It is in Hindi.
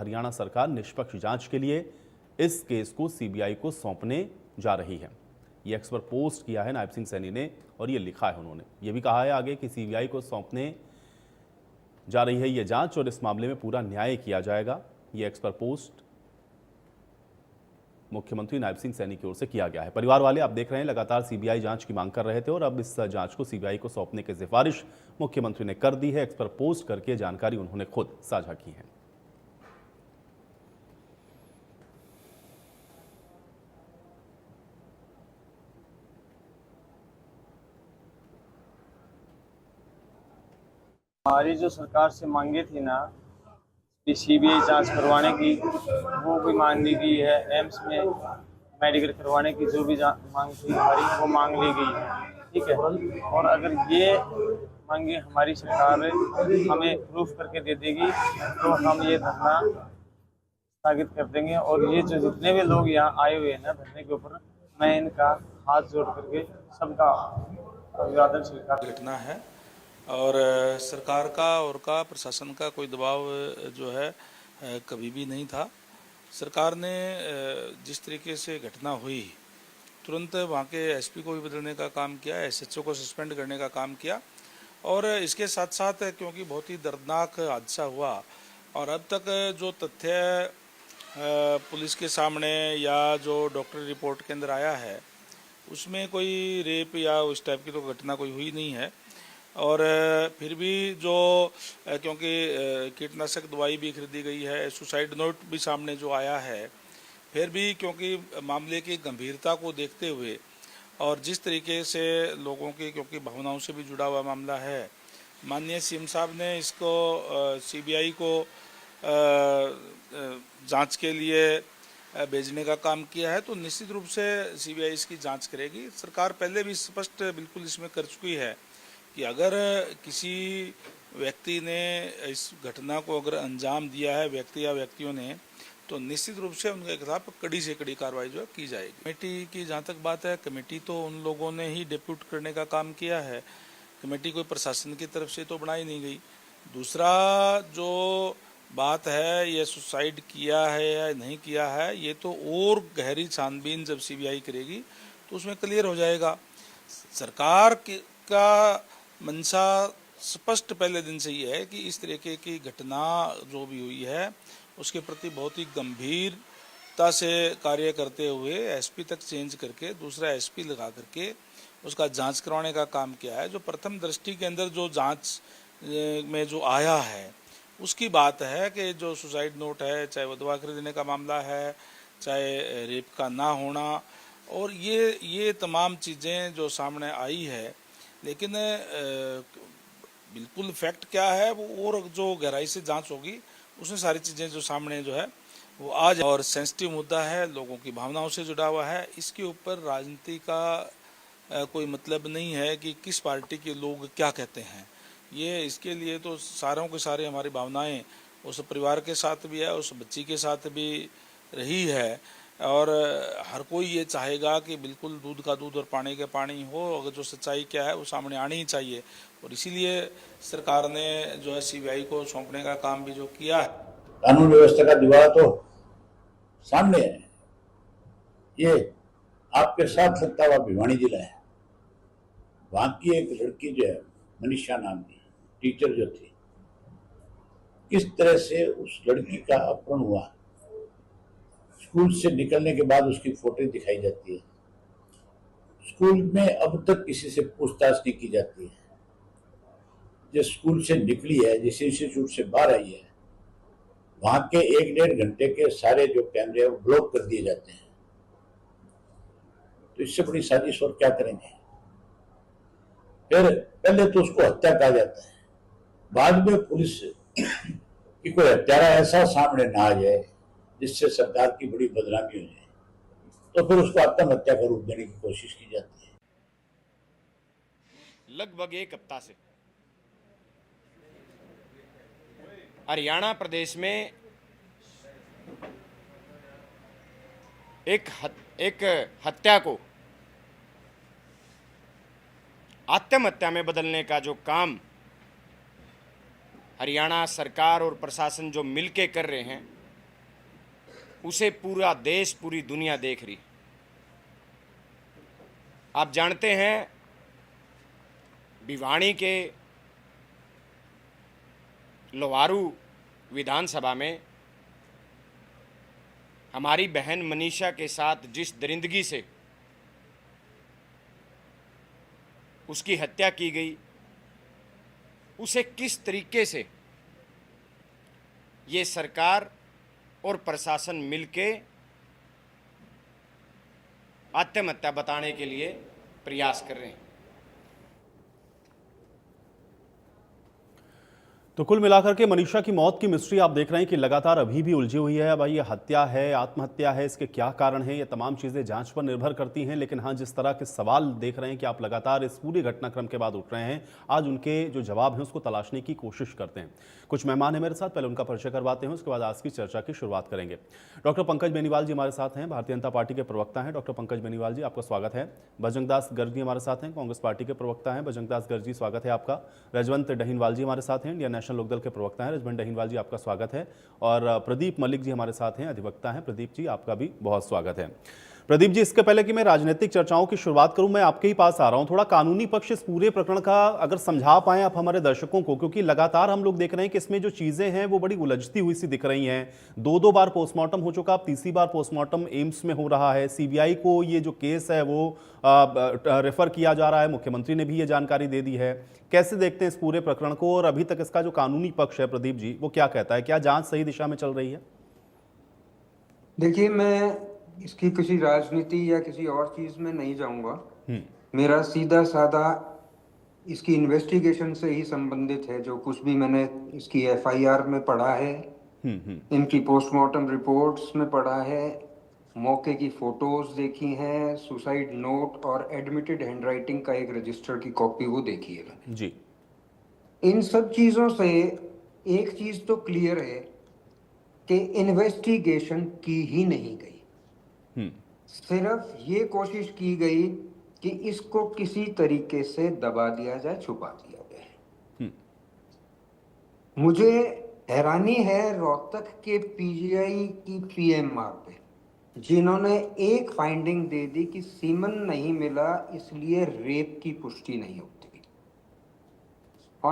हरियाणा सरकार निष्पक्ष जांच के लिए इस केस को सीबीआई को सौंपने जा रही है। ये एक्स पर पोस्ट किया है नायब सिंह सैनी ने और ये लिखा है उन्होंने। ये भी कहा है आगे कि सीबीआई को सौंपने जा रही है ये जांच और इस मामले में पूरा न्याय किया जाएगा। ये एक्स पर पोस्ट मुख्यमंत्री नायब सिंह सैनी की ओर से किया गया है। परिवार वाले आप देख रहे हैं लगातार सीबीआई जांच की मांग कर रहे थे और अब इस जांच को सीबीआई को सौंपने की सिफारिश मुख्यमंत्री ने कर दी है। एक्स पर पोस्ट करके जानकारी उन्होंने खुद साझा की है। हमारी जो सरकार से मांगे थी ना सीबीआई जांच करवाने की, वो भी मांग ली गई है। एम्स में मेडिकल करवाने की जो भी मांग थी हमारी, वो मांग ली गई है। ठीक है, और अगर ये मांगे हमारी सरकार हमें प्रूफ करके दे देगी तो हम ये धरना स्थगित कर देंगे। और ये जो जितने भी लोग यहाँ आए हुए हैं ना धरने के ऊपर, मैं इनका हाथ जोड़ करके सबका अभिवादन स्वीकार। घटना है और सरकार का और का प्रशासन का कोई दबाव जो है कभी भी नहीं था। सरकार ने जिस तरीके से घटना हुई तुरंत वहाँ के एसपी को भी बदलने का काम किया, एसएचओ को सस्पेंड करने का काम किया और इसके साथ साथ क्योंकि बहुत ही दर्दनाक हादसा हुआ और अब तक जो तथ्य पुलिस के सामने या जो डॉक्टर रिपोर्ट के अंदर आया है उसमें कोई रेप या उस टाइप की तो घटना कोई हुई नहीं है। और फिर भी जो क्योंकि कीटनाशक दवाई भी खरीदी गई है, सुसाइड नोट भी सामने जो आया है, फिर भी क्योंकि मामले की गंभीरता को देखते हुए और जिस तरीके से लोगों की क्योंकि भावनाओं से भी जुड़ा हुआ मामला है, माननीय सीएम साहब ने इसको सीबीआई को जांच के लिए भेजने का काम किया है। तो निश्चित रूप से सीबीआई इसकी जांच करेगी। सरकार पहले भी स्पष्ट बिल्कुल इसमें कर चुकी है कि अगर किसी व्यक्ति ने इस घटना को अगर अंजाम दिया है, व्यक्ति या व्यक्तियों ने, तो निश्चित रूप से उनके खिलाफ कड़ी से कड़ी कार्रवाई जो है की जाएगी। कमेटी की जहाँ तक बात है, कमेटी तो उन लोगों ने ही डिप्यूट करने का काम किया है। कमेटी कोई प्रशासन की तरफ से तो बनाई नहीं गई। दूसरा जो बात है ये सुसाइड किया है या नहीं किया है, ये तो और गहरी छानबीन जब सीबीआई करेगी तो उसमें क्लियर हो जाएगा। सरकार का मंशा स्पष्ट पहले दिन से ये है कि इस तरीके की घटना जो भी हुई है उसके प्रति बहुत ही गंभीरता से कार्य करते हुए एसपी तक चेंज करके दूसरा एसपी लगा करके उसका जांच करवाने का काम किया है। जो प्रथम दृष्टि के अंदर जो जांच में जो आया है उसकी बात है कि जो सुसाइड नोट है, चाहे वो दवा खरीदने का मामला है, चाहे रेप का ना होना, और ये तमाम चीज़ें जो सामने आई है, लेकिन बिल्कुल फैक्ट क्या है वो और जो गहराई से जांच होगी उसमें सारी चीज़ें जो सामने जो है वो आज। और सेंसिटिव मुद्दा है, लोगों की भावनाओं से जुड़ा हुआ है, इसके ऊपर राजनीति का कोई मतलब नहीं है कि किस पार्टी के लोग क्या कहते हैं। ये इसके लिए तो सारों के सारे हमारी भावनाएं उस परिवार के साथ भी है, उस बच्ची के साथ भी रही है और हर कोई ये चाहेगा कि बिल्कुल दूध का दूध और पानी का पानी हो। अगर जो सच्चाई क्या है वो सामने आनी ही चाहिए और इसीलिए सरकार ने जो है सीबीआई को सौंपने का काम भी जो किया है। कानून व्यवस्था का दीवार तो सामने है। ये आपके साथ लगता हुआ भिवानी जिला है। वहां की एक लड़की जो है मनीषा नाम की टीचर जो थी, किस तरह से उस लड़की का अपहरण हुआ, स्कूल से निकलने के बाद उसकी फोटो दिखाई जाती है। स्कूल में अब तक किसी से पूछताछ नहीं की जाती है। जिस स्कूल से निकली है, जिस इंस्टीट्यूट से बाहर आई है, वहां के 1-1.5 घंटे के सारे जो कैमरे हैं वो ब्लॉक कर दिए जाते हैं। तो इससे बड़ी साजिश और क्या करेंगे। फिर पहले तो उसको हत्या कहा जाता है, बाद में पुलिस की कोई हत्यारा ऐसा सामने ना आ जाए जिससे सरकार की बड़ी बदनामी हो जाए, तो फिर उसको आत्महत्या का रूप देने की कोशिश की जाती है। लगभग 1 हफ्ता से हरियाणा प्रदेश में एक हत्या को आत्महत्या में बदलने का जो काम हरियाणा सरकार और प्रशासन जो मिलके कर रहे हैं, उसे पूरा देश, पूरी दुनिया देख रही। आप जानते हैं, भिवाड़ी के लोहारू विधानसभा में हमारी बहन मनीषा के साथ जिस दरिंदगी से उसकी हत्या की गई, उसे किस तरीके से ये सरकार और प्रशासन मिलके आत्महत्या बताने के लिए प्रयास कर रहे हैं। तो कुल मिलाकर के मनीषा की मौत की मिस्ट्री आप देख रहे हैं कि लगातार अभी भी उलझी हुई है। भाई ये हत्या है, आत्महत्या है, इसके क्या कारण है, ये तमाम चीज़ें जांच पर निर्भर करती हैं। लेकिन हाँ, जिस तरह के सवाल देख रहे हैं कि आप लगातार इस पूरे घटनाक्रम के बाद उठ रहे हैं, आज उनके जो जवाब हैं उसको तलाशने की कोशिश करते हैं। कुछ मेहमान हैं मेरे साथ, पहले उनका परिचय करवाते हैं, उसके बाद आज की चर्चा की शुरुआत करेंगे। डॉक्टर पंकज बेनीवाल जी हमारे साथ हैं, भारतीय जनता पार्टी के प्रवक्ता हैं। डॉक्टर पंकज बेनीवाल जी, आपका स्वागत है। बजरंग दास गर्ग जी हमारे साथ हैं, कांग्रेस पार्टी के प्रवक्ता हैं। बजरंग दास गर्ग जी, स्वागत है आपका। रजवंत डहीनवाल जी हमारे साथ हैं, इंडियन नेशनल लोकदल के प्रवक्ता हैं। रजवंत डहीनवाल जी, आपका स्वागत है। और प्रदीप मलिक जी हमारे साथ हैं, अधिवक्ता हैं। प्रदीप जी, आपका भी बहुत स्वागत है। प्रदीप जी, इसके पहले कि मैं राजनीतिक चर्चाओं की शुरुआत करूं, मैं आपके ही पास आ रहा हूं। थोड़ा कानूनी पक्ष इस पूरे प्रकरण का अगर समझा पाएं आप हमारे दर्शकों को, क्योंकि लगातार हम लोग देख रहे हैं कि इसमें जो चीजें हैं वो बड़ी उलझती हुई सी दिख रही हैं। दो बार पोस्टमार्टम हो चुका, अब तीसरी बार पोस्टमार्टम एम्स में हो रहा है। सीबीआई को ये जो केस है वो रेफर किया जा रहा है, मुख्यमंत्री ने भी ये जानकारी दे दी है। कैसे देखते हैं इस पूरे प्रकरण को, और अभी तक इसका जो कानूनी पक्ष है प्रदीप जी, वो क्या कहता है? क्या जांच सही दिशा में चल रही है? देखिए, मैं इसकी किसी राजनीति या किसी और चीज में नहीं जाऊंगा। मेरा सीधा साधा इसकी इन्वेस्टिगेशन से ही संबंधित है। जो कुछ भी मैंने इसकी एफआईआर में पढ़ा है, इनकी पोस्टमार्टम रिपोर्ट्स में पढ़ा है, मौके की फोटोज देखी हैं, सुसाइड नोट और एडमिटेड हैंडराइटिंग का एक रजिस्टर की कॉपी वो देखी है मैंने जी। इन सब चीजों से एक चीज तो क्लियर है कि इन्वेस्टिगेशन की ही नहीं गई। सिर्फ ये कोशिश की गई कि इसको किसी तरीके से दबा दिया जाए, छुपा दिया जाए। मुझे हैरानी है रोहतक के पीजीआई की पीएमआर पे, जिन्होंने एक फाइंडिंग दे दी कि सीमन नहीं मिला इसलिए रेप की पुष्टि नहीं होती।